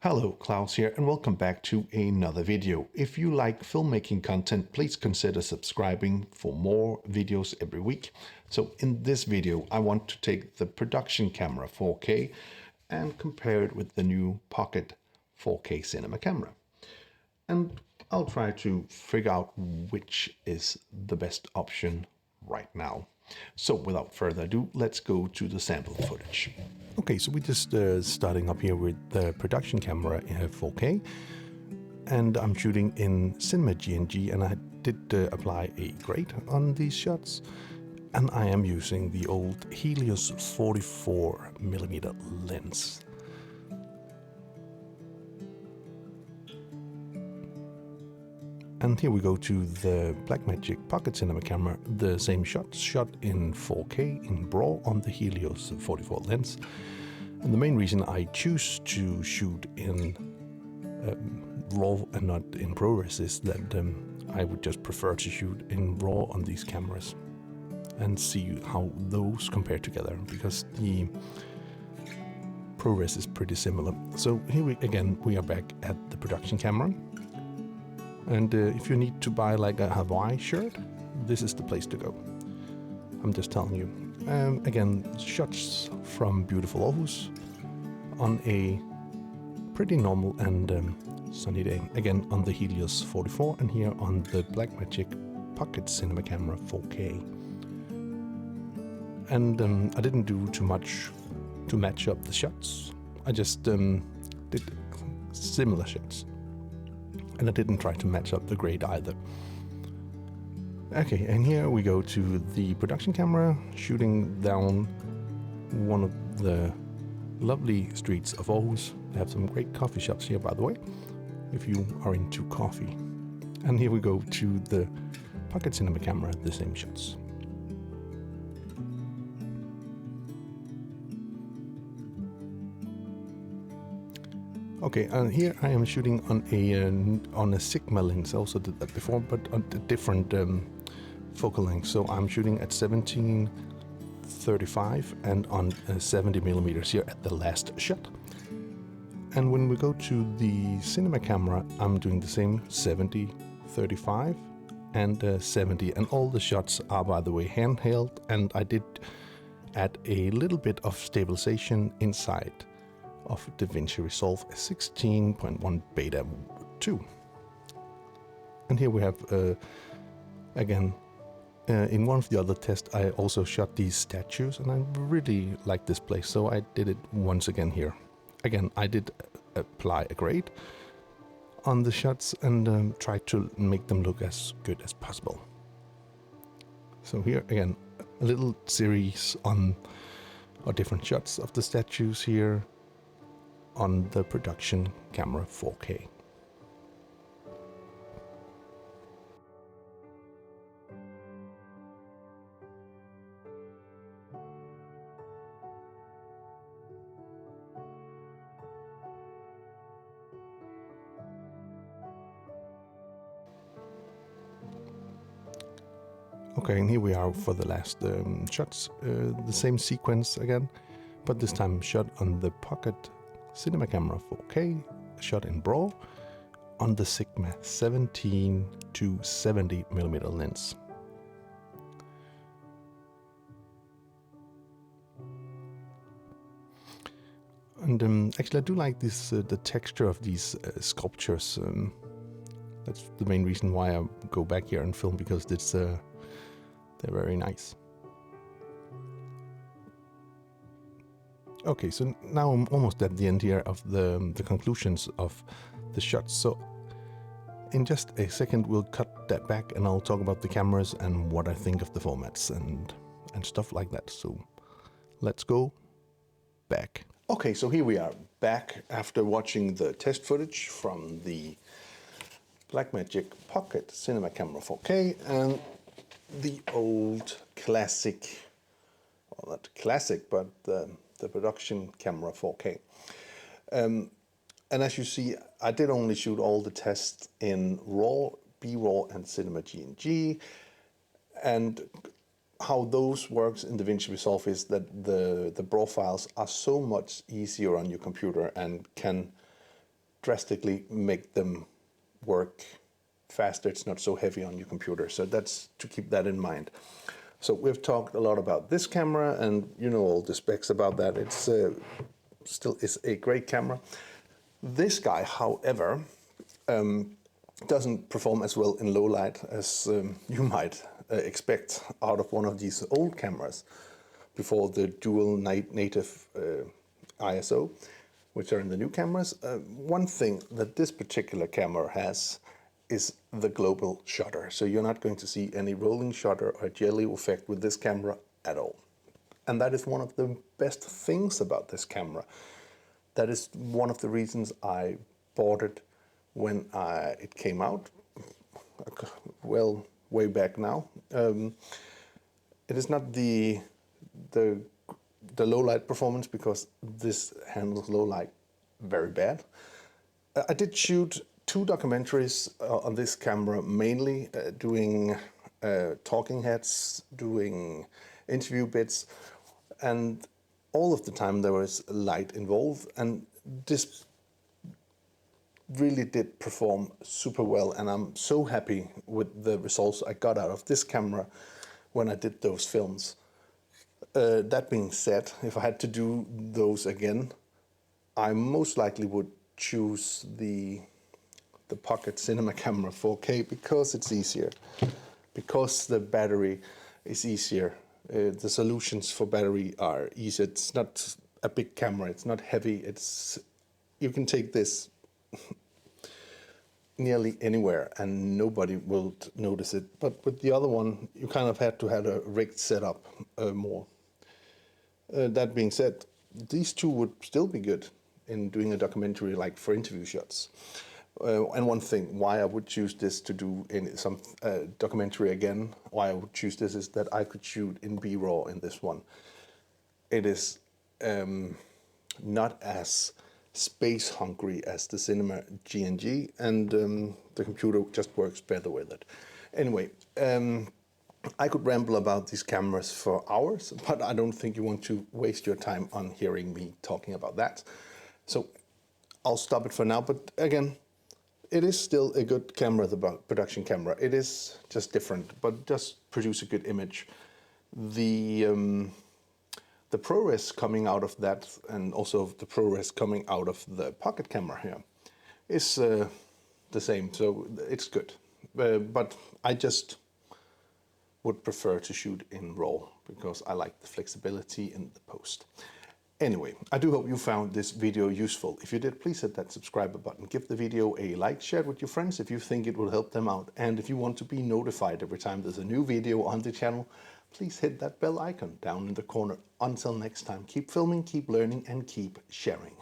Hello, Klaus here, and welcome back to another video. If you like filmmaking content, please consider subscribing for more videos every week. So in this video, I want to take the production camera 4K and compare it with the new Pocket 4K cinema camera. And I'll try to figure out which is the best option right now. So without further ado, let's go to the sample footage. Okay, so we're just starting up here with the production camera in 4K, and I'm shooting in Cinema GNG, and I did apply a grade on these shots, and I am using the old HELIOS 44mm lens. And here we go to the Blackmagic Pocket Cinema Camera, the same shot in 4K in BRAW on the HELIOS 44 lens. And the main reason I choose to shoot in RAW and not in ProRes is that I would just prefer to shoot in RAW on these cameras and see how those compare together, because the ProRes is pretty similar. So here we are back at the production camera. And if you need to buy like a Hawaii shirt, this is the place to go. I'm just telling you. Again, shots from beautiful Aarhus on a pretty normal and sunny day. Again, on the HELIOS 44 and here on the Blackmagic Pocket Cinema Camera 4K. And I didn't do too much to match up the shots. I just did similar shots. And I didn't try to match up the grade either. Okay, and here we go to the production camera, shooting down one of the lovely streets of Aarhus. They have some great coffee shops here, by the way, if you are into coffee. And here we go to the Pocket Cinema Camera, the same shots. Okay, and here I am shooting on a Sigma lens. I also did that before, but on a different focal length. So I'm shooting at 17-35 and on 70mm here at the last shot. And when we go to the cinema camera, I'm doing the same 70-35 and 70. And all the shots are, by the way, handheld. And I did add a little bit of stabilization inside of Davinci Resolve 16.1 Beta 2. And here we have, again, in one of the other tests, I also shot these statues, and I really like this place, so I did it once again here. Again, I did apply a grade on the shots and try to make them look as good as possible. So here, again, a little series on different shots of the statues here on the production camera 4K. Okay, and here we are for the last shots, the same sequence again, but this time shot on the Pocket Cinema Camera 4K, shot in BRAW on the Sigma 17-70mm lens. And actually I do like this, the texture of these sculptures. That's the main reason why I go back here and film, because it's they're very nice. Okay, so now I'm almost at the end here of the conclusions of the shots. So in just a second, we'll cut that back and I'll talk about the cameras and what I think of the formats and stuff like that. So let's go back. Okay, so here we are back after watching the test footage from the Blackmagic Pocket Cinema Camera 4K and the old classic, well, not classic, but the production camera 4K. And as you see, I did only shoot all the tests in RAW, B-RAW and Cinema GNG. And how those works in Davinci Resolve is that the BRAW files are so much easier on your computer and can drastically make them work faster. It's not so heavy on your computer. So that's to keep that in mind. So we've talked a lot about this camera, and you know all the specs about that. It's still is a great camera. This guy, however, doesn't perform as well in low light as you might expect out of one of these old cameras before the dual native ISO, which are in the new cameras. One thing that this particular camera has is the global shutter. So you're not going to see any rolling shutter or jelly effect with this camera at all. And that is one of the best things about this camera. That is one of the reasons I bought it when it came out, well, way back now. It is not the low light performance, because this handles low light very bad. I did shoot 2 documentaries on this camera, mainly doing talking heads, doing interview bits, and all of the time there was light involved, and this really did perform super well, and I'm so happy with the results I got out of this camera when I did those films. That being said, if I had to do those again, I most likely would choose the Pocket Cinema Camera 4K, because it's easier, because the battery is easier. The solutions for battery are easier. It's not a big camera, it's not heavy. You can take this nearly anywhere and nobody will notice it. But with the other one, you kind of had to have a rigged setup more. That being said, these 2 would still be good in doing a documentary, like for interview shots. And one thing why I would choose this to do in some documentary again, why I would choose this, is that I could shoot in BRAW in this one. It is not as space hungry as the Cinema GNG, and the computer just works better with it. Anyway, I could ramble about these cameras for hours, but I don't think you want to waste your time on hearing me talking about that. So I'll stop it for now, but again, it is still a good camera, the production camera. It is just different, but just produce a good image. The ProRes coming out of that, and also the ProRes coming out of the pocket camera here, is the same, so it's good. But I just would prefer to shoot in RAW, because I like the flexibility in the post. Anyway, I do hope you found this video useful. If you did, please hit that subscribe button. Give the video a like, share it with your friends if you think it will help them out. And if you want to be notified every time there's a new video on the channel, please hit that bell icon down in the corner. Until next time, keep filming, keep learning, and keep sharing.